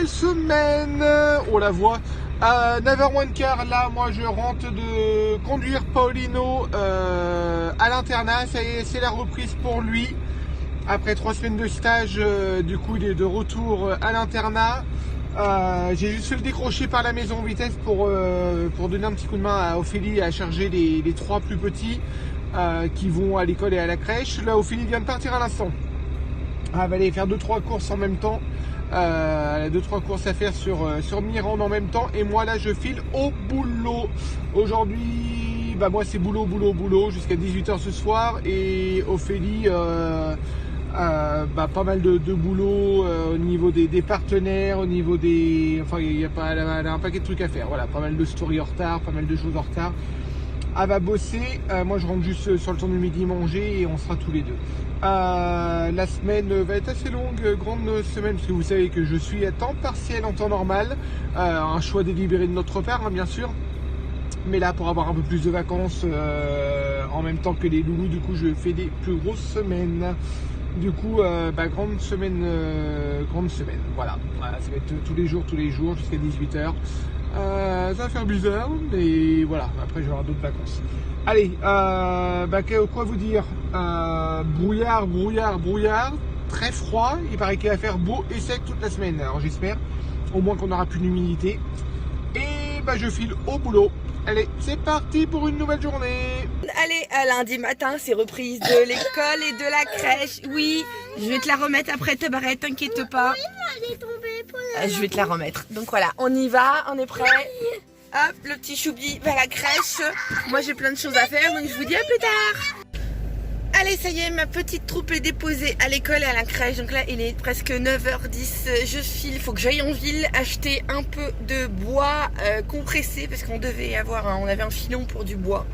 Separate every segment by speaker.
Speaker 1: nouvelle semaine. On la voit. 9h moins de quart, là, moi je rentre de conduire Paulino à l'internat. Ça y est, c'est la reprise pour lui. Après 3 semaines de stage, du coup, il est de retour à l'internat. J'ai juste fait le décrocher par la maison vitesse pour donner un petit coup de main à Ophélie à charger les 3 plus petits qui vont à l'école et à la crèche. Là, Ophélie vient de partir à l'instant. Elle va aller faire 2-3 courses en même temps. Elle a 2-3 courses à faire sur Mirande en même temps. Et moi, là, je file au boulot. Aujourd'hui, bah, moi, c'est boulot jusqu'à 18h ce soir. Et Ophélie, pas mal de boulot au niveau des partenaires, au niveau des... Enfin, elle a un paquet de trucs à faire. Voilà, pas mal de stories en retard, pas mal de choses en retard. Elle va bosser. Moi, je rentre juste sur le temps du midi manger et on sera tous les deux. La semaine va être assez longue, grande semaine, parce que vous savez que je suis à temps partiel en temps normal. Un choix délibéré de notre part, hein, bien sûr. Mais là, pour avoir un peu plus de vacances en même temps que les loulous, du coup, je fais des plus grosses semaines. Du coup, grande semaine. Voilà, ça va être tous les jours jusqu'à 18h. Ça va faire bizarre, mais voilà, après j'aurai d'autres vacances. Allez, quoi vous dire, brouillard, très froid. Il paraît qu'il va faire beau et sec toute la semaine. Alors j'espère au moins qu'on n'aura plus d'humidité. Et je file au boulot. Allez, c'est parti pour une nouvelle journée.
Speaker 2: Allez, lundi matin, c'est reprise de l'école et de la crèche. Oui, je vais te la remettre après ta barrette, t'inquiète pas. Je vais te la remettre. Donc voilà, on y va, on est prêt. Hop, le petit Choubi va à la crèche. Moi, j'ai plein de choses à faire, donc je vous dis à plus tard. Allez, ça y est, ma petite troupe est déposée à l'école et à la crèche. Donc là, il est presque 9h10. Je file, il faut que j'aille en ville acheter un peu de bois compressé parce qu'on devait avoir on avait un filon pour du bois.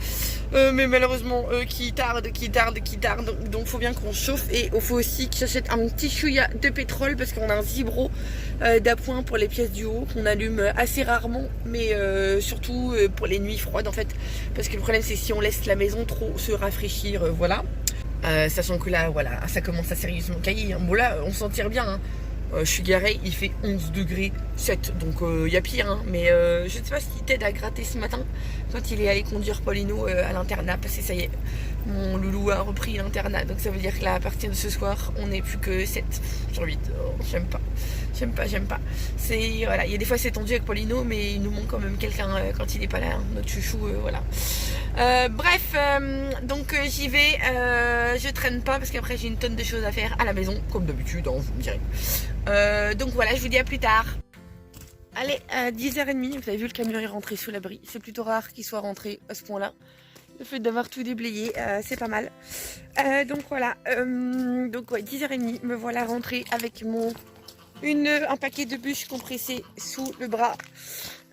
Speaker 2: Mais malheureusement, qui tarde. Donc, faut bien qu'on chauffe et il faut aussi que j'achète un petit chouïa de pétrole parce qu'on a un zibro d'appoint pour les pièces du haut qu'on allume assez rarement, mais surtout pour les nuits froides en fait. Parce que le problème, c'est si on laisse la maison trop se rafraîchir, voilà. Sachant que là, voilà, ça commence à sérieusement cailler. Bon là, on s'en tire bien. Je suis garée, il fait 11 degrés 7, donc il y a pire. Mais je ne sais pas si t'aide à gratter ce matin quand il est allé conduire Paulino à l'internat. Parce que ça y est, mon loulou a repris l'internat. Donc ça veut dire que là, à partir de ce soir, on n'est plus que 7 sur 8. Oh, j'aime pas. Voilà, il y a des fois c'est tendu avec Paulino, mais il nous manque quand même quelqu'un quand il n'est pas là, hein, notre chouchou, voilà. Donc j'y vais, je traîne pas parce qu'après j'ai une tonne de choses à faire à la maison, comme d'habitude, hein, vous me direz. Donc voilà, je vous dis à plus tard. Allez, à 10h30, vous avez vu, le camion est rentré sous l'abri. C'est plutôt rare qu'il soit rentré à ce point-là. Le fait d'avoir tout déblayé, c'est pas mal. Donc voilà, donc ouais, 10h30, me voilà rentrée avec un paquet de bûches compressées sous le bras.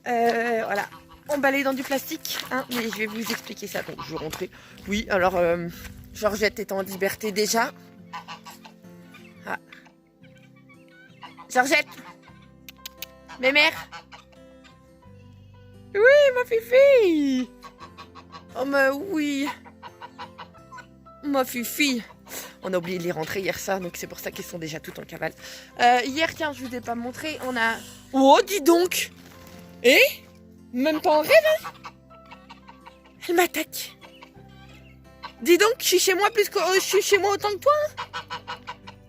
Speaker 2: Voilà, emballé dans du plastique, hein, mais je vais vous expliquer ça. Donc je vais rentrer. Oui, alors Georgette est en liberté déjà. Ah. Georgette, mes mères. Oui, ma fifi. Oh mais oui, ma fifi. On a oublié de les rentrer hier ça, donc c'est pour ça qu'ils sont déjà toutes en cavale. Hier, tiens, je vous ai pas montré, on a... Oh, dis donc. Même pas en rêve, hein. Elle m'attaque. Dis donc, je suis chez moi plus que... je suis chez moi autant que toi, hein.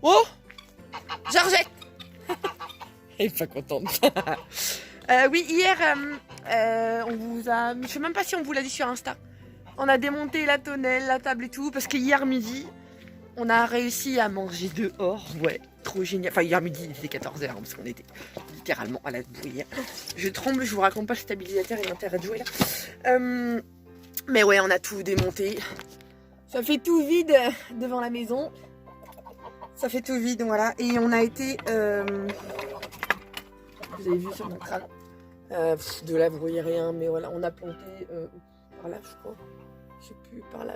Speaker 2: Oh, Georgette. Elle est pas contente. Oui, hier, on vous a... Je sais même pas si on vous l'a dit sur Insta. On a démonté la tonnelle, la table et tout, parce que hier midi... On a réussi à manger dehors, ouais, trop génial. Enfin, hier midi, il était 14h, hein, parce qu'on était littéralement à la bruyère. Je tremble, je vous raconte pas, le stabilisateur, il a intérêt de jouer là. Mais ouais, on a tout démonté. Ça fait tout vide devant la maison. Ça fait tout vide, voilà. Et on a été... Vous avez vu sur mon crâne. De là, vous voyez rien, mais voilà, on a planté par là, je crois. Je sais plus, par là.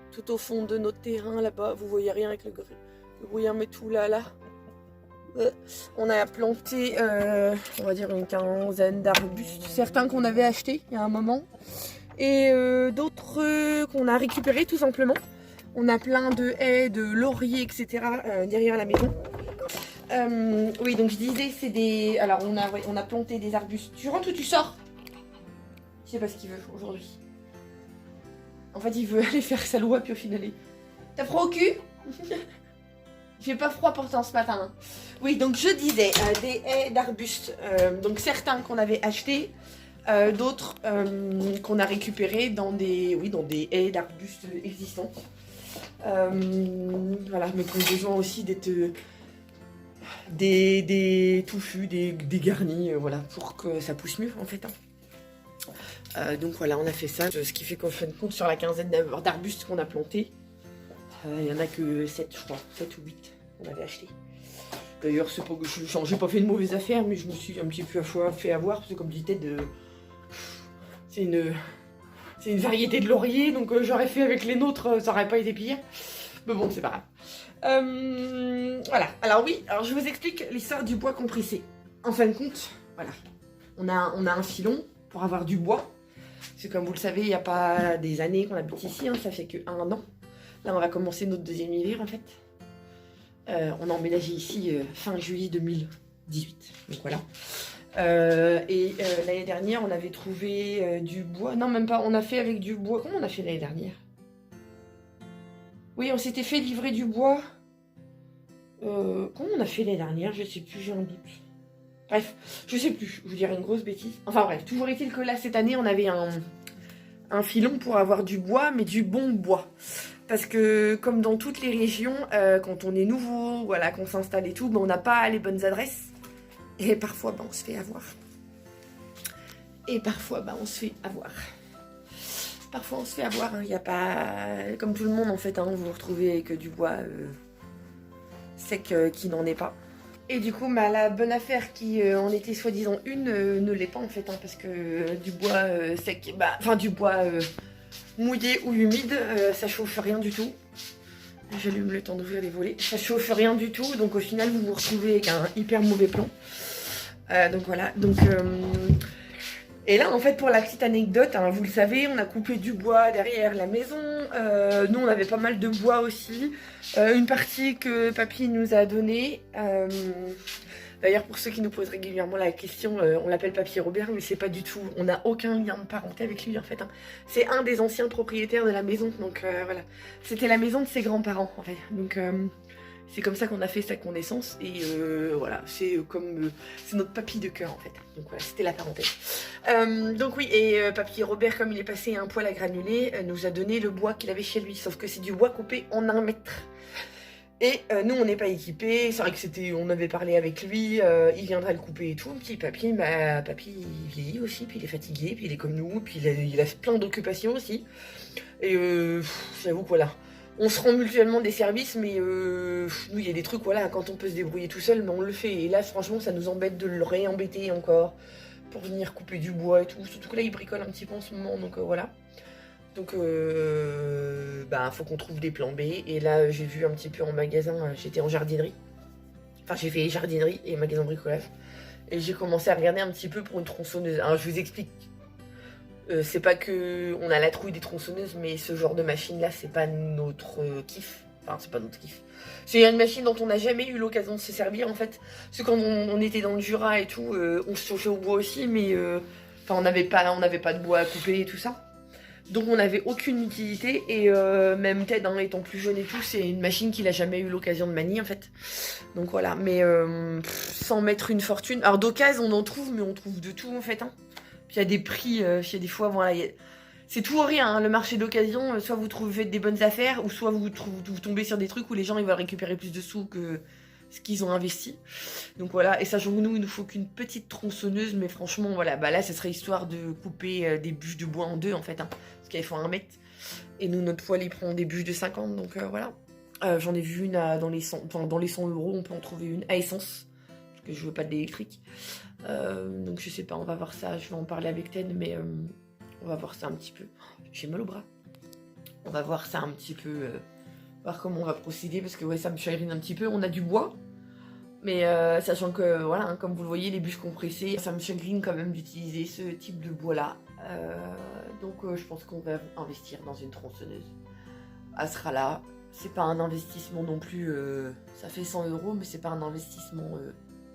Speaker 2: Tout au fond de notre terrain là-bas, vous voyez rien avec le brouillard, mais tout là. On a planté, on va dire une quinzaine d'arbustes, certains qu'on avait achetés il y a un moment, et d'autres qu'on a récupérés tout simplement. On a plein de haies, de lauriers, etc. Derrière la maison. Oui, donc je disais, c'est des... Alors, on a planté des arbustes. Tu rentres ou tu sors? Je sais pas ce qu'il veut aujourd'hui. En fait, il veut aller faire sa loi, puis au final, t'as froid au cul? J'ai pas froid pourtant ce matin. Hein. Oui, donc je disais, des haies d'arbustes. Donc certains qu'on avait achetés, d'autres qu'on a récupérés dans des haies d'arbustes existantes. Voilà, mais qui ont besoin aussi d'être des touffus, des garnis, voilà, pour que ça pousse mieux en fait. Hein. Donc voilà, on a fait ça, ce qui fait qu'en fin de compte, sur la quinzaine d'arbustes qu'on a plantés, il n'y en a que 7, je crois, 7 ou 8 qu'on avait acheté. D'ailleurs, c'est pas que j'ai pas fait de mauvaises affaires, mais je me suis un petit peu fait avoir, parce que comme dit Ted, c'est une variété de laurier, donc j'aurais fait avec les nôtres, ça aurait pas été pire. Mais bon, c'est pas grave. Voilà, alors oui, alors je vous explique l'histoire du bois compressé. En fin de compte, voilà, on a un filon pour avoir du bois. Parce que comme vous le savez, il n'y a pas des années qu'on habite ici, hein, ça fait que 1 an. Là, on va commencer notre deuxième hiver, en fait. On a emménagé ici fin juillet 2018, donc voilà. L'année dernière, on avait trouvé du bois. Non, même pas, on a fait avec du bois. Comment on a fait l'année dernière? Oui, on s'était fait livrer du bois. Comment on a fait l'année dernière? Je sais plus, j'ai un doute. Bref, je sais plus, je vous dirais une grosse bêtise. Enfin bref, toujours est-il que là, cette année, on avait un filon pour avoir du bois, mais du bon bois. Parce que, comme dans toutes les régions, quand on est nouveau, voilà, qu'on s'installe et tout, ben, on n'a pas les bonnes adresses. Et parfois, ben, on se fait avoir. Et parfois, ben, on se fait avoir. Parfois, on se fait avoir, il n'y a pas... Comme tout le monde, en fait, hein, vous vous retrouvez avec du bois sec qui n'en est pas. Et du coup, bah, la bonne affaire qui en était soi-disant une ne l'est pas en fait, hein, parce que du bois sec, enfin du bois mouillé ou humide, ça chauffe rien du tout. J'allume le temps d'ouvrir les volets. Ça chauffe rien du tout, donc au final vous vous retrouvez avec un hyper mauvais plan. Donc voilà, donc... Et là en fait pour la petite anecdote, hein, vous le savez, on a coupé du bois derrière la maison. Nous on avait pas mal de bois aussi. Une partie que papy nous a donnée. D'ailleurs pour ceux qui nous posent régulièrement la question, on l'appelle papy Robert, mais c'est pas du tout, on n'a aucun lien de parenté avec lui en fait. Hein. C'est un des anciens propriétaires de la maison, donc voilà. C'était la maison de ses grands-parents en fait. Donc c'est comme ça qu'on a fait sa connaissance et voilà, c'est comme c'est notre papy de cœur en fait. Donc voilà, c'était la parenthèse. Donc oui, et papy Robert, comme il est passé à un poêle à granulés, nous a donné le bois qu'il avait chez lui, sauf que c'est du bois coupé en 1 mètre. Et nous, on n'est pas équipés. C'est vrai que on avait parlé avec lui, il viendrait le couper et tout. Puis papy, papy, il vieillit aussi, puis il est fatigué, puis il est comme nous, puis il a plein d'occupations aussi. Et j'avoue que voilà, on se rend mutuellement des services, mais nous, il y a des trucs, voilà, quand on peut se débrouiller tout seul, mais on le fait. Et là, franchement, ça nous embête de le réembêter encore pour venir couper du bois et tout. Surtout que là, il bricole un petit peu en ce moment, donc voilà. Donc, faut qu'on trouve des plans B. Et là, j'ai vu un petit peu en magasin, j'étais en jardinerie. Enfin, j'ai fait jardinerie et magasin bricolage. Et j'ai commencé à regarder un petit peu pour une tronçonneuse. Alors, je vous explique. C'est pas que on a la trouille des tronçonneuses, mais ce genre de machine-là, c'est pas notre kiff. Enfin, c'est pas notre kiff. C'est une machine dont on n'a jamais eu l'occasion de se servir, en fait. Parce que quand on était dans le Jura et tout, on se chauffait au bois aussi, mais... on n'avait pas de bois à couper et tout ça. Donc on n'avait aucune utilité et même Ted, hein, étant plus jeune et tout, c'est une machine qu'il a jamais eu l'occasion de manier en fait. Donc voilà, mais sans mettre une fortune. Alors d'occasion on en trouve, mais on trouve de tout en fait. Hein. Puis il y a des prix, il y a des fois, voilà, c'est tout ou rien. Hein, le marché d'occasion, soit vous trouvez des bonnes affaires, ou soit vous tombez sur des trucs où les gens ils veulent récupérer plus de sous que ce qu'ils ont investi. Donc voilà, et sachant que nous, il nous faut qu'une petite tronçonneuse, mais franchement, voilà, là, ce serait histoire de couper des bûches de bois en 2 en fait. Hein. Parce qu'elles font 1 mètre. Et nous, notre poêle, il prend des bûches de 50, donc voilà. J'en ai vu une dans les 100 €, on peut en trouver une à essence. Parce que je veux pas de l'électrique. Donc je sais pas, on va voir ça. Je vais en parler avec Ted, mais on va voir ça un petit peu. J'ai mal au bras. On va voir ça un petit peu, voir comment on va procéder, parce que ouais, ça me chagrine un petit peu. On a du bois. Mais sachant que, voilà, hein, comme vous le voyez, les bûches compressées, ça me chagrine quand même d'utiliser ce type de bois-là. Donc je pense qu'on va investir dans une tronçonneuse. Elle sera là, c'est pas un investissement non plus, ça fait 100 €, mais c'est pas un investissement,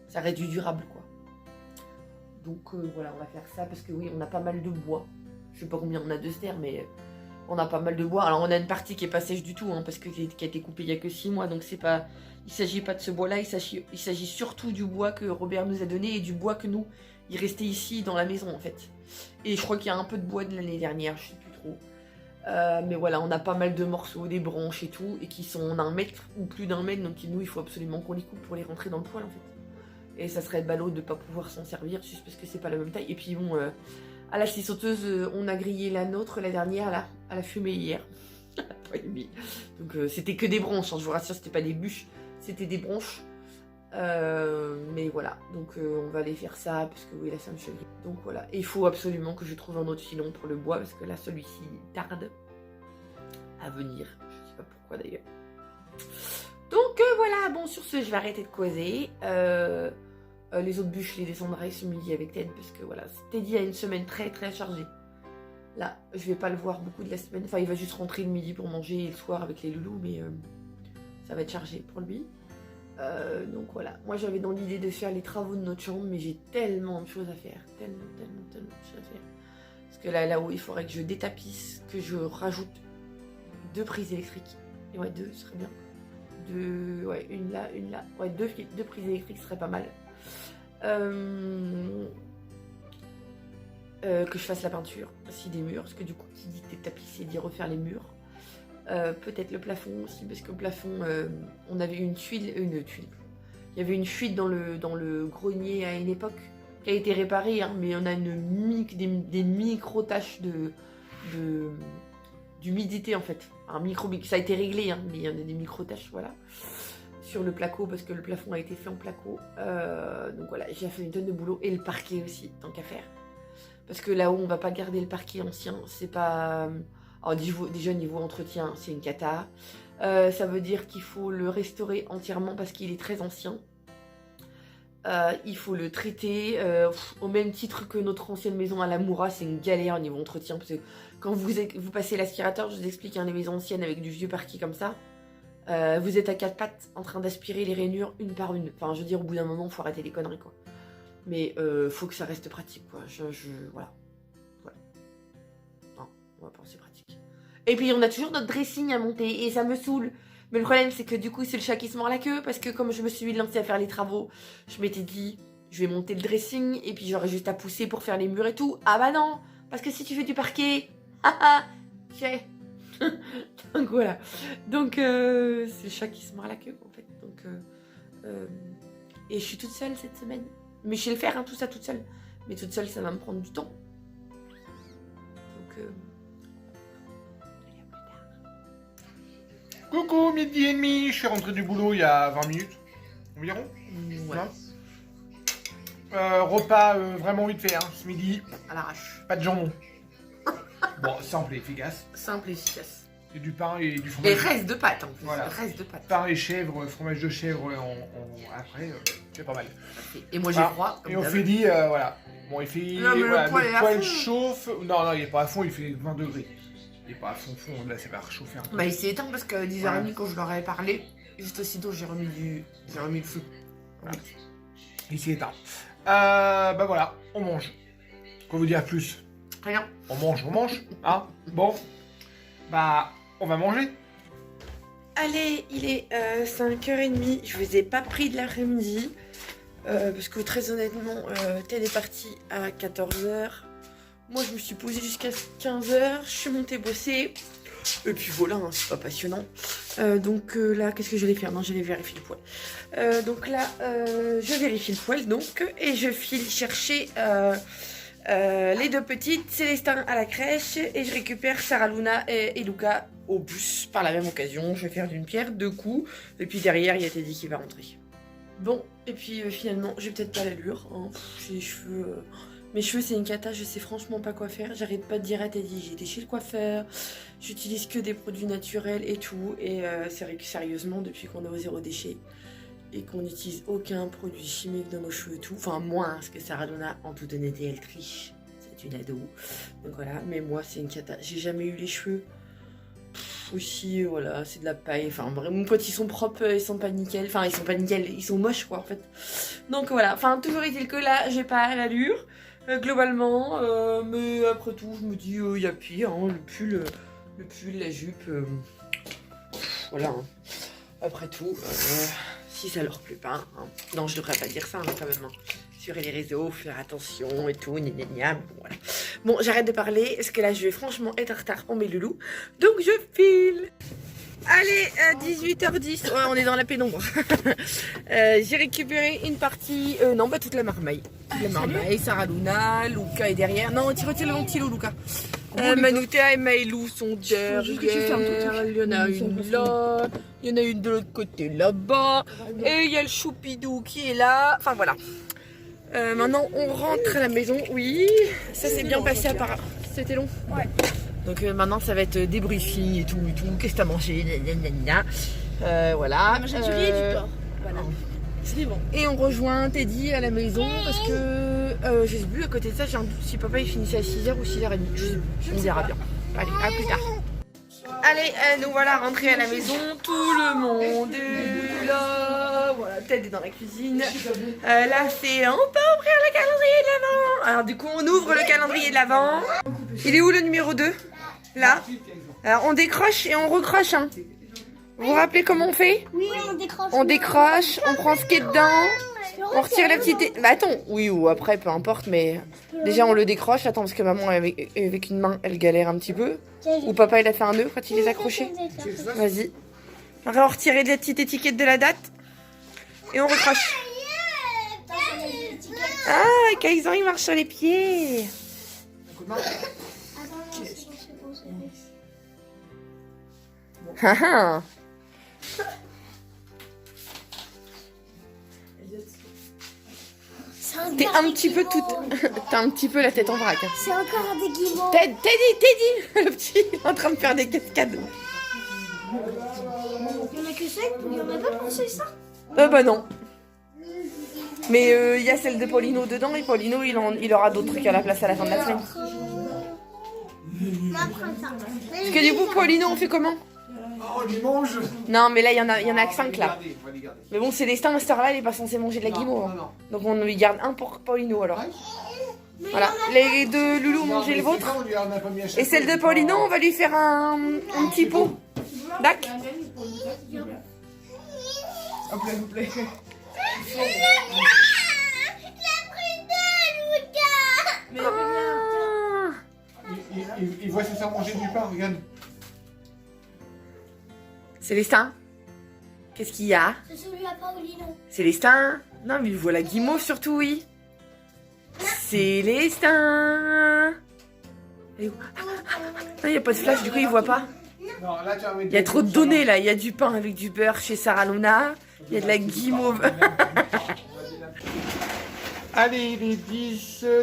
Speaker 2: ça reste du durable quoi. Donc voilà, on va faire ça parce que oui, on a pas mal de bois. Je sais pas combien on a de serres, mais on a pas mal de bois. Alors on a une partie qui est pas sèche du tout, hein, parce que qui a été coupée il y a que 6 mois, donc c'est pas, il s'agit pas de ce bois-là, il s'agit surtout du bois que Robert nous a donné et du bois que nous, il restait ici dans la maison en fait. Et je crois qu'il y a un peu de bois de l'année dernière, je sais plus trop. Mais voilà, on a pas mal de morceaux, des branches et tout, et qui sont d'1 mètre ou plus d'1 mètre, donc nous il faut absolument qu'on les coupe pour les rentrer dans le poêle en fait. Et ça serait ballot de pas pouvoir s'en servir juste parce que c'est pas la même taille. Et puis bon, à la scie sauteuse, on a grillé la nôtre, la dernière, là, à la fumée hier. Donc c'était que des branches, hein, je vous rassure, c'était pas des bûches, c'était des branches. Mais voilà, donc on va aller faire ça parce que oui, là ça me chagrine. Donc voilà, et il faut absolument que je trouve un autre filon pour le bois parce que là celui-ci tarde à venir. Je sais pas pourquoi d'ailleurs. Donc voilà, bon sur ce je vais arrêter de causer. Les autres bûches je les descendrai ce midi avec Ted parce que voilà, Teddy a une semaine très très chargée. Là je vais pas le voir beaucoup de la semaine, enfin il va juste rentrer le midi pour manger et le soir avec les loulous, mais ça va être chargé pour lui. Donc voilà, moi j'avais dans l'idée de faire les travaux de notre chambre, mais j'ai tellement de choses à faire, tellement de choses à faire. Parce que là-haut, il faudrait que je détapisse, que je rajoute 2 prises électriques. Et ouais, 2 ce serait bien. Ouais, une là. Ouais, 2 prises électriques serait pas mal. Que je fasse la peinture aussi des murs, parce que du coup, qui dit détapisser dit refaire les murs. Peut-être le plafond aussi, parce que le plafond, on avait une tuile. Il y avait une fuite dans le grenier à une époque qui a été réparée, hein, mais on a des micro-taches d'humidité en fait. Ça a été réglé, hein, mais il y en a des micro-taches, voilà, sur le placo, parce que le plafond a été fait en placo. Donc voilà, j'ai fait une tonne de boulot. Et le parquet aussi, tant qu'à faire. Parce que là-haut, on va pas garder le parquet ancien, c'est pas... Alors déjà niveau entretien, c'est une cata. Ça veut dire qu'il faut le restaurer entièrement parce qu'il est très ancien. Il faut le traiter au même titre que notre ancienne maison à la Moura, c'est une galère au niveau entretien. Parce que quand vous passez l'aspirateur, je vous explique, hein, les maisons anciennes avec du vieux parquet comme ça, vous êtes à 4 pattes en train d'aspirer les rainures une par une. Enfin, je veux dire, au bout d'un moment, il faut arrêter les conneries, quoi. Mais faut que ça reste pratique, quoi. Voilà. Non, on va penser pratique. Et puis on a toujours notre dressing à monter et ça me saoule. Mais le problème c'est que du coup c'est le chat qui se mord la queue parce que comme je me suis lancée à faire les travaux, je m'étais dit je vais monter le dressing et puis j'aurais juste à pousser pour faire les murs et tout. Ah bah non, parce que si tu fais du parquet, donc voilà. Donc c'est le chat qui se mord la queue en fait. Donc et je suis toute seule cette semaine. Mais je sais le faire, hein, tout ça toute seule. Mais toute seule ça va me prendre du temps. Donc
Speaker 1: Coucou, 12h30, je suis rentré du boulot il y a 20 minutes environ.
Speaker 2: ouais.
Speaker 1: Repas vraiment vite fait, hein, ce midi.
Speaker 2: À l'arrache.
Speaker 1: Pas de jambon. Bon, simple et efficace.
Speaker 2: Simple et efficace.
Speaker 1: Et du pain et du fromage.
Speaker 2: Et reste de pâte en plus.
Speaker 1: Voilà.
Speaker 2: Reste de pâte.
Speaker 1: Pain et chèvre, fromage de chèvre après, c'est pas mal.
Speaker 2: Et moi j'ai froid.
Speaker 1: Et on fait dit, voilà. Bon, il fait.
Speaker 2: Non, mais
Speaker 1: voilà,
Speaker 2: le poêle
Speaker 1: chauffe. Non, il est pas à fond, il fait 20 degrés. Il est pas à fond, là ça va réchauffer un peu.
Speaker 2: Bah il s'est éteint parce que 10h30 quand je leur avais parlé, juste aussitôt j'ai remis le feu.
Speaker 1: Voilà. Il s'est éteint. Bah voilà, on mange. Quoi vous dire plus?
Speaker 2: Rien.
Speaker 1: On mange, hein. Bon, bah on va manger.
Speaker 2: Allez, il est 5h30, je vous ai pas pris de l'après-midi. Parce que très honnêtement, Ted est parti à 14h. Moi je me suis posée jusqu'à 15h, je suis montée bosser. Et puis voilà, hein, c'est pas passionnant. Donc là, qu'est-ce que j'allais faire? Non, j'allais vérifier le poêle. Donc là, je vérifie le poêle donc. Et je file chercher les 2 petites, Célestin à la crèche. Et je récupère Sarah Luna et Luca au bus par la même occasion. Je vais faire d'une pierre 2 coups. Et puis derrière, il y a Teddy qui va rentrer. Bon, et puis finalement, j'ai peut-être pas l'allure. Hein. J'ai les cheveux... Mes cheveux, c'est une cata, je sais franchement pas quoi faire. J'arrête pas de dire à Teddy, j'ai été chez le coiffeur, j'utilise que des produits naturels et tout. Et c'est vrai que sérieusement, depuis qu'on est au 0 déchet et qu'on n'utilise aucun produit chimique dans nos cheveux et tout, enfin moins, parce que Sarah Luna, en toute honnêteté, elle triche. C'est une ado. Donc voilà, mais moi, c'est une cata. J'ai jamais eu les cheveux aussi, voilà, c'est de la paille. Enfin, vraiment, quand ils sont propres, ils sont pas nickel. Enfin, ils sont pas nickel, ils sont moches, quoi, en fait. Donc voilà, enfin, toujours est-il que là, j'ai pas l'allure, globalement. Mais après tout, je me dis, il y a pire, hein, le pull, la jupe. Voilà. Hein. Après tout, si ça leur plaît pas. Hein. Non, je devrais pas dire ça, hein, quand même. Hein. Sur les réseaux, faire attention et tout, gna gna gna. Bon, voilà. Bon, j'arrête de parler, parce que là, je vais franchement être en retard pour mes loulous. Donc, je file. Allez, 18h10, ouais, on est dans la pénombre. J'ai récupéré une partie, non, bah toute la marmaille. Toute la marmaille, Sarah Luna, Luca est derrière. Non, tu retires le ventilo, Luca. Manutea et Maïlou sont derrière. Il y en a une là, il y en a une de l'autre côté là-bas. Et il y a le choupidou qui est là. Enfin, voilà. Maintenant, on rentre à la maison. Oui, ça s'est bien passé à part. C'était long. Ouais. Donc maintenant, ça va être débriefing et tout. Qu'est-ce que t'as mangé? Voilà.
Speaker 3: J'ai du riz et du porc. Voilà. C'est bon.
Speaker 2: Et on rejoint Teddy à la maison parce que je sais plus, à côté de ça, j'ai un doute si papa il finissait à 6h ou 6h30. Je sais plus. On verra bien. Allez, à plus tard. Allez, nous voilà rentrés à la maison. Tout le monde est là. Voilà, Ted est dans la cuisine. Là, c'est on peut ouvrir le calendrier de l'Avent. Alors, du coup, on ouvre le calendrier de l'Avent. Il est où le numéro 2? Là. Alors, on décroche et on recroche. Hein. Vous vous rappelez comment on fait?
Speaker 3: Oui, on décroche.
Speaker 2: On décroche, on prend ce qui est dedans. On retire la petite... Bah attends, oui ou après, peu importe, mais déjà on le décroche. Attends, parce que maman, avec une main, elle galère un petit peu. Ou papa, il a fait un nœud quand il les a accrochés. Vas-y. On va retirer la petite étiquette de la date. Et on recroche. Ah, Kaisan, il marche sur les pieds. Ah ah. T'es un petit peu toute... T'as un petit peu la tête en vrac. Hein.
Speaker 3: C'est encore des guimauves.
Speaker 2: Teddy. Le petit, il est en train de faire des cascades.
Speaker 3: Il y en a que 7, il y en a pas pour ça.
Speaker 2: Bah non. Mais il y a celle de Paulino dedans et Paulino il aura d'autres trucs à la place à la fin de la semaine. Parce que du coup Paulino on fait comment?
Speaker 1: Oh, il mange.
Speaker 2: Non mais là il y en a que 5 là. Mais bon c'est destin, cette heure là il est pas censé manger de la guimauve. Hein. Donc on lui garde un pour Paulino alors. Voilà, les deux loulous mangez le vôtre. Et celle de Paulino on va lui faire un petit pot. D'accord.
Speaker 1: Hop là, vous plaît. Il voit ses sœurs manger du pain, regarde.
Speaker 2: Célestin, qu'est-ce qu'il y a?
Speaker 3: C'est celui à Paulino.
Speaker 2: Célestin? Non mais il voit la guimauve surtout, oui. Célestin. Il n'y a pas de flash, du coup il voit pas.
Speaker 1: Non, là,
Speaker 2: il y a trop de données là, il y a du pain avec du beurre chez Sarah Luna, il y a de la guimauve.
Speaker 1: Allez, il est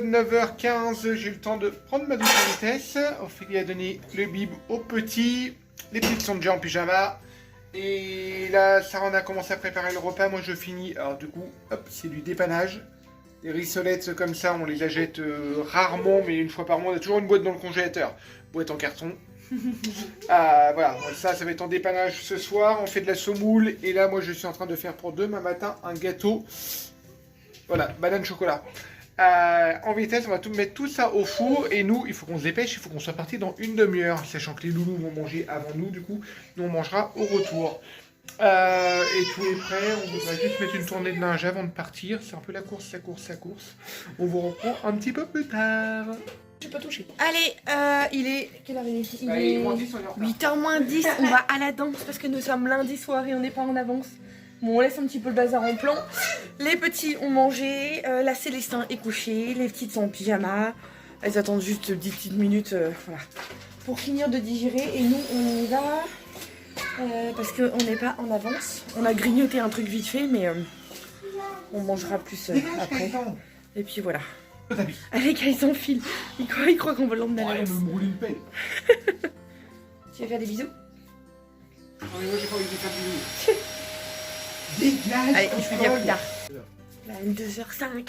Speaker 1: 9h15, j'ai le temps de prendre ma douche à vitesse. Ophélie a donné le bib aux petits. Les petites sont déjà en pyjama. Et là, Sarah, on a commencé à préparer le repas. Moi, je finis. Alors, du coup, hop, c'est du dépannage. Les rissolettes comme ça, on les achète rarement, mais une fois par mois. On a toujours une boîte dans le congélateur. Boîte en carton. Voilà, ça va être en dépannage ce soir. On fait de la semoule. Et là, moi, je suis en train de faire pour demain matin un gâteau. Voilà, banane chocolat. En vitesse, on va mettre tout ça au four. Et nous, il faut qu'on se dépêche, il faut qu'on soit parti dans une demi-heure. Sachant que les loulous vont manger avant nous, du coup, nous on mangera au retour. Et tout est prêt, on devrait juste mettre une tournée de linge avant de partir. C'est un peu la course. On vous reprend un petit peu plus tard. Je n'ai pas touché.
Speaker 2: Allez, il est... Quelle heure il est? Il est 8h moins 10, on va à la danse parce que nous sommes lundi soir et on n'est pas en avance. Bon, on laisse un petit peu le bazar en plan. Les petits ont mangé, la Célestin est couchée, les petites sont en pyjama. Elles attendent juste 10 petites minutes voilà, pour finir de digérer. Et nous, on y va parce qu'on n'est pas en avance. On a grignoté un truc vite fait, mais on mangera plus après. Et puis voilà. Allez, ils s'enfilent. Il croit qu'on va l'emmener à la danse.
Speaker 1: me roule une pelle.
Speaker 2: Tu vas faire des bisous?
Speaker 1: Non, mais moi, j'ai pas envie de faire des bisous. Dégage.
Speaker 2: Allez, je vous dis à plus tard. 22h05.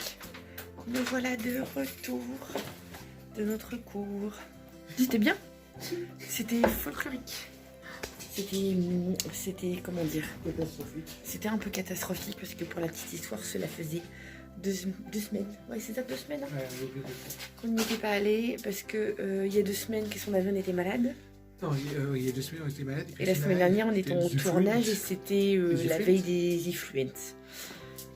Speaker 2: Nous voilà de retour de notre cours. C'était bien. C'était folklorique. C'était, comment dire,
Speaker 1: Catastrophique.
Speaker 2: c'était un peu catastrophique parce que pour la petite histoire, cela faisait 2 semaines. Ouais, c'est ça, 2 semaines. Hein,
Speaker 1: Ouais,
Speaker 2: qu'on n'y était pas allé parce que il y a 2 semaines que son avion était malade.
Speaker 1: non, il y a 2 semaines, on était malade.
Speaker 2: Et la semaine dernière, on était en tournage et c'était la veille des Effluents.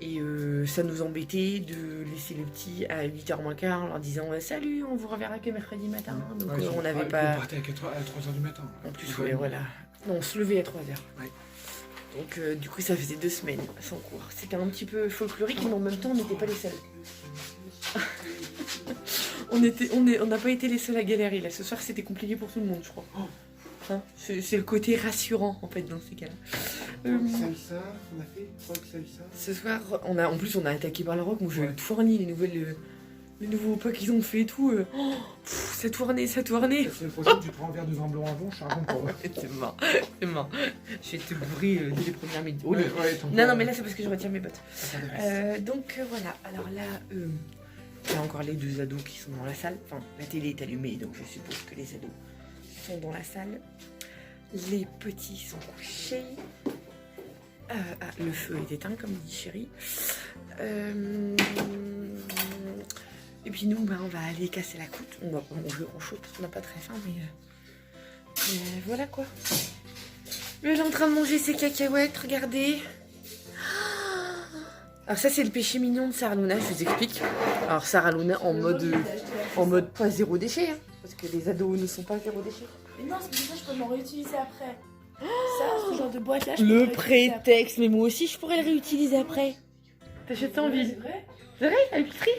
Speaker 2: Et ça nous embêtait de laisser le petit à 8h moins quart en leur disant salut, on vous reverra que mercredi matin. Donc on n'avait pas.
Speaker 1: On partait à 3h du matin.
Speaker 2: En plus, ouais, voilà. Non, on se levait à 3h.
Speaker 1: Ouais.
Speaker 2: Donc du coup, ça faisait 2 semaines sans cours. C'était un petit peu folklorique, mais en même temps, on n'était pas les seuls. On n'a pas été les seuls à galérer là. Ce soir, c'était compliqué pour tout le monde, je crois. Hein, c'est le côté rassurant en fait dans ces cas-là.
Speaker 1: Salsa, on a fait salsa.
Speaker 2: Ce soir, on a attaqué par la rock. Moi, je tout fourni les nouveaux pas qu'ils ont fait et tout. Ça tournait.
Speaker 1: La semaine prochaine, tu prends un verre de vin blanc avant, je suis un bon pour
Speaker 2: C'est mort. Je vais te bourrer dès les premières minutes. Oh,
Speaker 1: ouais,
Speaker 2: non, mais là, c'est parce que je retire mes bottes. Donc voilà. Alors là, il y a encore les 2 ados qui sont dans la salle. Enfin, la télé est allumée, donc je suppose que les ados sont dans la salle. Les petits sont couchés. Le feu est éteint, comme dit Chérie. Et puis nous, on va aller casser la croûte. On va pas manger grand chose parce qu'on n'a pas très faim, mais voilà quoi. Lui, il est en train de manger ses cacahuètes, regardez. Alors ça, c'est le péché mignon de Sarah Luna, je vous explique. Alors Sarah Luna en mode pas zéro déchet, hein, parce que les ados ne sont pas zéro déchet.
Speaker 4: Mais non, c'est pour ça que je peux m'en réutiliser après. Ça, ce genre de boîte là, je peux
Speaker 2: Le
Speaker 4: m'en réutiliser après.
Speaker 2: prétexte, mais moi aussi, je pourrais le réutiliser après. T'achètes ça en
Speaker 4: C'est
Speaker 2: ville?
Speaker 4: vrai?
Speaker 2: C'est vrai, à l'épicerie?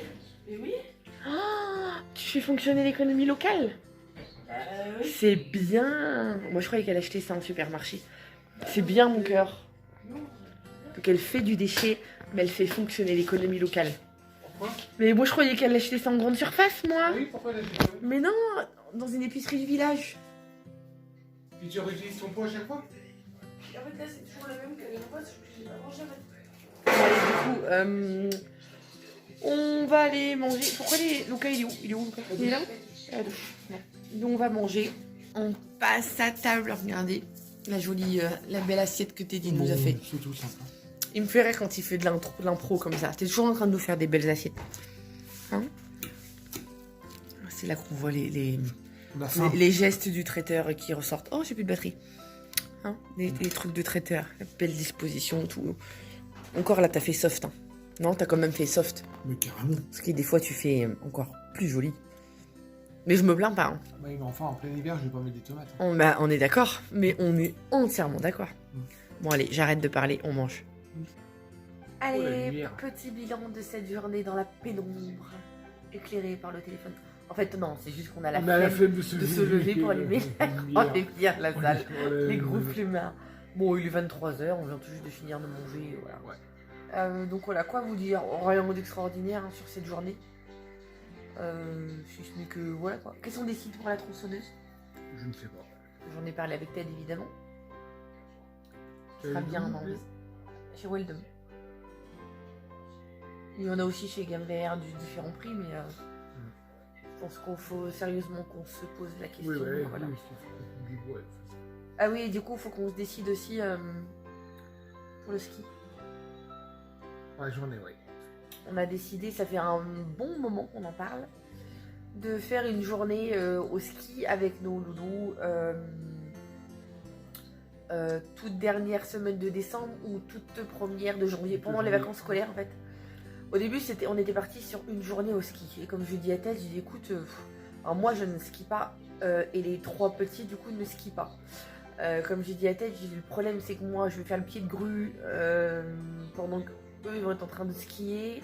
Speaker 4: Mais oui.
Speaker 2: Tu fais fonctionner l'économie locale?
Speaker 4: Oui.
Speaker 2: C'est bien. Moi, je croyais qu'elle achetait ça en supermarché. C'est bien, mon cœur. Donc, elle fait du déchet, mais elle fait fonctionner l'économie locale.
Speaker 1: Pourquoi?
Speaker 2: Mais moi, je croyais qu'elle achetait ça en grande surface, moi.
Speaker 1: Oui, pourquoi elle a fait ça?
Speaker 2: Mais non, dans une épicerie du village.
Speaker 1: Puis tu réutilises ton pot à chaque fois?
Speaker 4: En fait, là, c'est toujours la même que la fois, parce que j'ai pas mangé avec.
Speaker 2: Bon, allez, du coup, on va aller manger. Pourquoi Lucas, il est où? Il est où, Lucas? Il est là? Donc, on va manger. On passe à table. Regardez la jolie, la belle assiette que Teddy nous a fait.
Speaker 1: C'est tout simple.
Speaker 2: Il me fait rire quand il fait de l'impro comme ça. T'es toujours en train de nous faire des belles assiettes. Hein? C'est là qu'on voit les gestes du traiteur qui ressortent. Oh, j'ai plus de batterie. Hein? Les trucs de traiteur. La belle disposition, tout. Encore là, t'as fait soft. Hein. Non, t'as quand même fait soft.
Speaker 1: Mais carrément.
Speaker 2: Parce que des fois, tu fais encore plus joli. Mais je me plains pas. Hein.
Speaker 1: Oui, mais enfin, en plein hiver, je vais pas mettre des tomates.
Speaker 2: On est d'accord. Mais on est entièrement d'accord.
Speaker 1: Mm.
Speaker 2: Bon, allez, j'arrête de parler. On mange.
Speaker 1: la
Speaker 2: Allez,
Speaker 1: lumière.
Speaker 2: petit bilan de cette journée dans la pénombre, éclairée par le téléphone. En fait, non, c'est juste qu'on a la flemme
Speaker 1: de
Speaker 2: de se lever pour allumer la grande lumière de la salle. Les gros flemmards. Bon, il est 23h, on vient tout juste de finir de manger. Voilà.
Speaker 1: Ouais.
Speaker 2: Donc voilà, quoi vous dire? Rien d'extraordinaire hein, sur cette journée. Si ce n'est que voilà quoi. Qu'est-ce qu'on décide pour la tronçonneuse?
Speaker 1: Je ne sais pas.
Speaker 2: J'en ai parlé avec Ted évidemment. Ce sera bien en anglais. Chez Weldon. Il y en a aussi chez Gambert du différents prix, mais je pense qu'il faut sérieusement qu'on se pose la question.
Speaker 1: Oui, ouais,
Speaker 2: voilà.
Speaker 1: oui,
Speaker 2: Ah oui, et du coup, il faut qu'on se décide aussi pour le ski.
Speaker 1: ouais, j'en ai, oui.
Speaker 2: On a décidé, ça fait un bon moment qu'on en parle, de faire une journée au ski avec nos loulous toute dernière semaine de décembre ou toute première de janvier, pendant les vacances scolaires en fait. Au début, on était parti sur une journée au ski. Et comme je dis à Thèse, je dis écoute, alors moi je ne skie pas et les 3 petits du coup ne skient pas. Comme j'ai dit à Thèse, le problème c'est que moi je vais faire le pied de grue pendant qu'eux ils vont être en train de skier.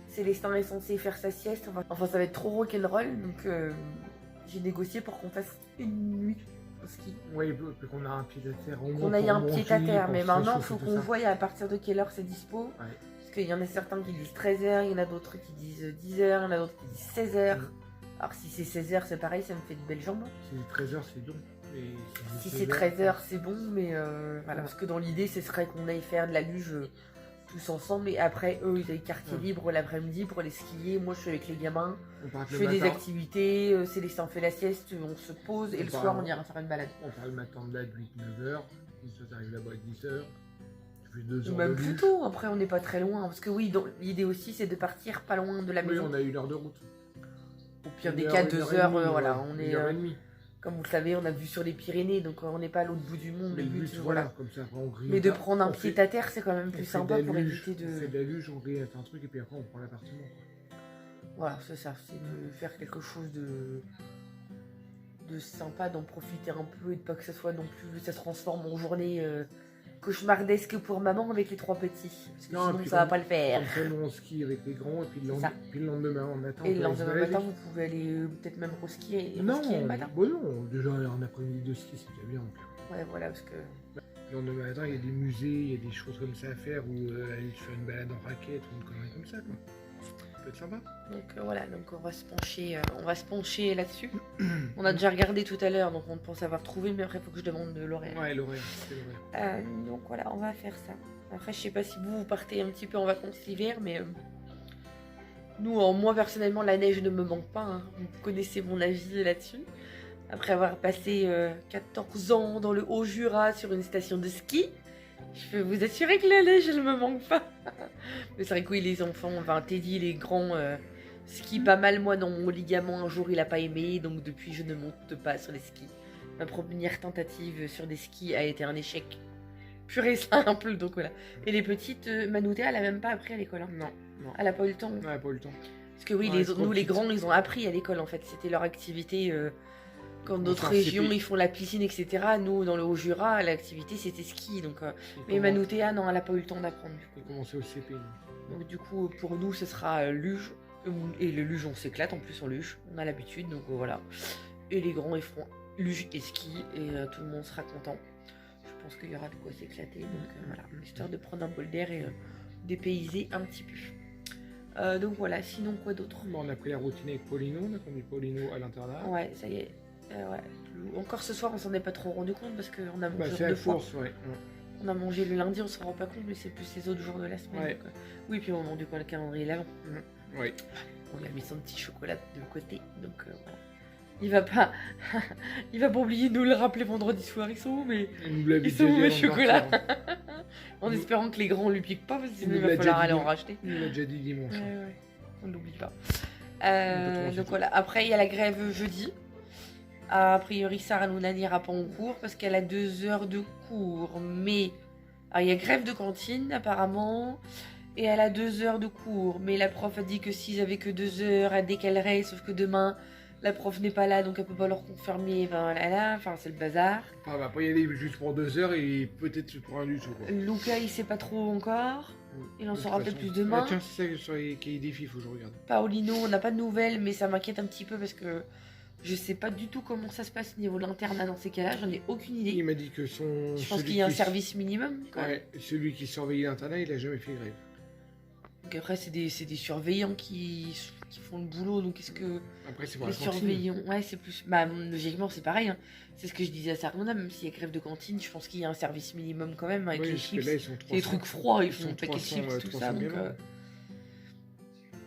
Speaker 2: Célestin est censé faire sa sieste. Enfin ça va être trop rock'n'roll. Donc j'ai négocié pour qu'on fasse une nuit au ski.
Speaker 1: Oui, qu'on a un pied à terre.
Speaker 2: Qu'on ait un pied à terre. Mais maintenant il faut qu'on voie à partir de quelle heure c'est dispo.
Speaker 1: Ouais.
Speaker 2: Parce qu'il y en a certains qui disent 13h, il y en a d'autres qui disent 10h, il y en a d'autres qui disent 16h. Alors si c'est 16h, c'est pareil, ça me fait de belles jambes.
Speaker 1: Si c'est 13h, c'est bon. Et
Speaker 2: si c'est 13h, c'est bon, mais voilà. Parce que dans l'idée, ce serait qu'on aille faire de la luge tous ensemble. Et après, eux, ils ont les quartiers libres l'après-midi pour aller skier. Moi, je suis avec les gamins. Je fais des activités. Célestin fait la sieste. On se pose. Et le soir, on ira faire une balade.
Speaker 1: On part le matin de là de 8-9h. Ça arrive là-bas à 10h. Tu fais 2 heures
Speaker 2: Même
Speaker 1: de
Speaker 2: plus
Speaker 1: luge.
Speaker 2: tôt. Après, on n'est pas très loin. Parce que oui, l'idée aussi, c'est de partir pas loin de la
Speaker 1: Oui,
Speaker 2: maison.
Speaker 1: on a 1 heure de route.
Speaker 2: Au pire des
Speaker 1: Une
Speaker 2: cas,
Speaker 1: heure,
Speaker 2: 2
Speaker 1: 1 heure
Speaker 2: heures.
Speaker 1: et demie,
Speaker 2: Voilà,
Speaker 1: ouais.
Speaker 2: on
Speaker 1: 1
Speaker 2: est.
Speaker 1: heure et demie.
Speaker 2: Comme vous le savez, on a vu sur les Pyrénées. Donc, on n'est pas à l'autre bout du monde.
Speaker 1: Mais le but, voilà, comme ça, après, on grille.
Speaker 2: Mais de prendre un pied à terre, c'est quand même plus sympa pour éviter de.
Speaker 1: On fait de la luge, on grille un truc et puis après, on prend l'appartement.
Speaker 2: Voilà, c'est ça, c'est de faire quelque chose de sympa, d'en profiter un peu et de pas que ça soit non plus, ça se transforme en journée cauchemardesque pour maman avec les 3 petits. Parce que
Speaker 1: Non,
Speaker 2: sinon ça va pas le faire.
Speaker 1: Comme ça, nous on skie avec les grands et puis le lendemain matin.
Speaker 2: Et le lendemain matin, vous pouvez aller peut-être même reskier le matin.
Speaker 1: Bon non, déjà un après-midi de ski c'est déjà bien.
Speaker 2: Ouais, voilà, parce que.
Speaker 1: Le lendemain matin, il y a des musées, il y a des choses comme ça à faire ou aller faire une balade en raquette ou une connerie comme ça quoi. Ça peut être sympa.
Speaker 2: Donc voilà, donc on va se pencher là-dessus. On a déjà regardé tout à l'heure, donc on pense avoir trouvé, mais après il faut que je demande de l'horaire.
Speaker 1: Ouais, l'horaire, c'est l'horaire.
Speaker 2: Donc voilà, on va faire ça. Après, je sais pas si vous partez un petit peu en vacances l'hiver, mais nous, moi personnellement, la neige ne me manque pas. Hein. Vous connaissez mon avis là-dessus. Après avoir passé 14 ans dans le Haut-Jura sur une station de ski, je peux vous assurer que la neige, elle ne me manque pas. Mais c'est vrai que oui, les enfants, enfin Teddy, les grands, skient pas mal. Moi, dans mon ligament, un jour, il a pas aimé, donc depuis, je ne monte pas sur les skis. Ma première tentative sur des skis a été un échec pur et simple, donc voilà. Et les petites, Manouté, elle a même pas appris à l'école. Hein.
Speaker 1: Non.
Speaker 2: Elle a pas eu le temps.
Speaker 1: Ouais, pas eu le temps.
Speaker 2: Parce que oui,
Speaker 1: Ouais,
Speaker 2: nous, les grands, ils ont appris à l'école, en fait. C'était leur activité. Quand d'autres régions, ils font la piscine, etc. Nous, dans le Haut-Jura, l'activité, c'était ski. Donc, mais Manoutéa, non, elle n'a pas eu le temps d'apprendre.
Speaker 1: Il a commencé au CP.
Speaker 2: Donc, du coup, pour nous, ce sera luge. Et le luge, on s'éclate. En plus, en luge, on a l'habitude. Donc, voilà. Et les grands, ils feront luge et ski. Et tout le monde sera content. Je pense qu'il y aura de quoi s'éclater. Donc, voilà. Histoire de prendre un bol d'air et dépayser un petit peu. Donc, voilà. Sinon, quoi d'autre?
Speaker 1: On a pris la routine avec Paulino. On a conduit Paulino à l'internat.
Speaker 2: Ouais, ça y est. Ouais. Encore ce soir, on s'en est pas trop rendu compte parce qu'on a mangé
Speaker 1: c'est
Speaker 2: 2
Speaker 1: la
Speaker 2: fois.
Speaker 1: course, ouais.
Speaker 2: On a mangé le lundi, on s'en rend pas compte, mais c'est plus les autres jours de la semaine.
Speaker 1: Ouais.
Speaker 2: Donc, oui, puis au moment du calendrier l'avant.
Speaker 1: Oui.
Speaker 2: On a mis son petit chocolat de côté, donc voilà. Il va pas, il va pas oublier de nous le rappeler vendredi soir. Ils sont où ils sont où mes chocolats? En espérant que les grands lui piquent pas, parce que sinon il va falloir aller en racheter.
Speaker 1: Il l'a déjà dit dimanche.
Speaker 2: Ouais. On n'oublie pas. Donc voilà. Après, il y a la grève jeudi. A priori, Sarah Luna n'ira pas en cours parce qu'elle a 2 heures de cours. Mais il y a grève de cantine apparemment. Et elle a 2 heures de cours. Mais la prof a dit que s'ils avaient que 2 heures, elle décalerait. Sauf que demain, la prof n'est pas là. Donc elle peut pas leur confirmer. Enfin, c'est le bazar.
Speaker 1: On va pas y aller juste pour 2 heures et peut-être pour un du tout.
Speaker 2: Luca, il sait pas trop encore. Il en saura peut-être plus demain.
Speaker 1: Tiens, c'est ça sur les cahiers des filles, faut que je regarde.
Speaker 2: Paolino, on n'a pas de nouvelles. Mais ça m'inquiète un petit peu parce que je sais pas du tout comment ça se passe au niveau de l'internat dans ces cas-là, j'en ai aucune idée.
Speaker 1: Il m'a dit que son...
Speaker 2: Je pense qu'il y a un service minimum. Quoi.
Speaker 1: Ouais, celui qui surveillait l'internat, il a jamais fait grève.
Speaker 2: Donc après, c'est des surveillants qui font le boulot, donc est-ce que...
Speaker 1: Après, c'est pour
Speaker 2: les
Speaker 1: la cantine.
Speaker 2: surveillants... Ouais, c'est plus... Bah, logiquement, c'est pareil. Hein. C'est ce que je disais à Sarah, même s'il y a grève de cantine, je pense qu'il y a un service minimum quand même avec les chips.
Speaker 1: Là,
Speaker 2: c'est des trucs froids, ils font un paquet de chips, tout ça, donc...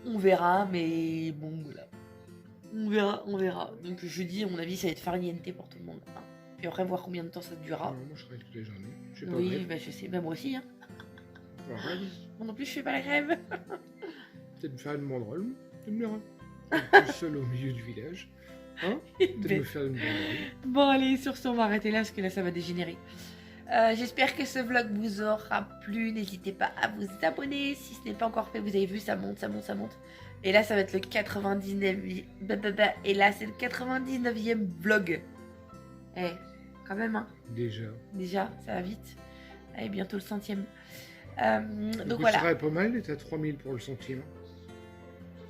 Speaker 2: On verra, mais bon, voilà. On verra. Donc jeudi, à mon avis, ça va être farniente pour tout le monde. Hein. Puis après, voir combien de temps ça durera.
Speaker 1: Non, moi, je travaille toutes les journées. Je fais pas
Speaker 2: Oui,
Speaker 1: grève.
Speaker 2: bah, je sais, bah, moi aussi. Hein.
Speaker 1: Ouais.
Speaker 2: Moi non plus, je fais pas la grève.
Speaker 1: Peut-être me faire une banderole. Tu me diras. Je suis seul au milieu du village. Hein? Peut-être me faire une banderole.
Speaker 2: Bon, allez, sur ce, on va arrêter là parce que là, ça va dégénérer. J'espère que ce vlog vous aura plu. N'hésitez pas à vous abonner. Si ce n'est pas encore fait, vous avez vu, ça monte, ça monte, ça monte. Et là, ça va être le 99e. Et là, c'est le 99e vlog. Eh, quand même, hein. Déjà, ça va vite. Allez, bientôt le 100e. Donc voilà.
Speaker 1: Ce serait pas mal d'être à 3000 pour le centime.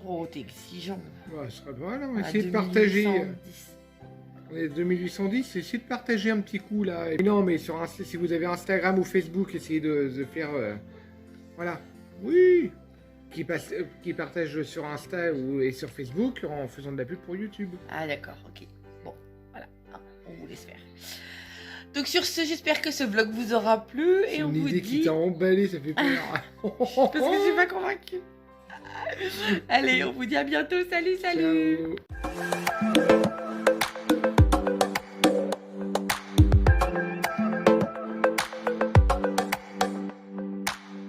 Speaker 2: Oh, t'es exigeant.
Speaker 1: Ouais, ce serait pas mal. On va essayer de partager. On est à 2810. Essayez de partager un petit coup là. Et non, mais sur si vous avez Instagram ou Facebook, essayez de faire. Voilà. Oui. Qui partagent sur Insta et sur Facebook en faisant de la pub pour YouTube.
Speaker 2: Ah d'accord, ok. Bon, voilà, on vous laisse faire. Donc sur ce, j'espère que ce vlog vous aura plu et on vous
Speaker 1: Une idée qui
Speaker 2: dit...
Speaker 1: t'a emballé, ça fait peur.
Speaker 2: Parce que je suis pas convaincue. Allez, on vous dit à bientôt. Salut, salut.
Speaker 1: Ciao.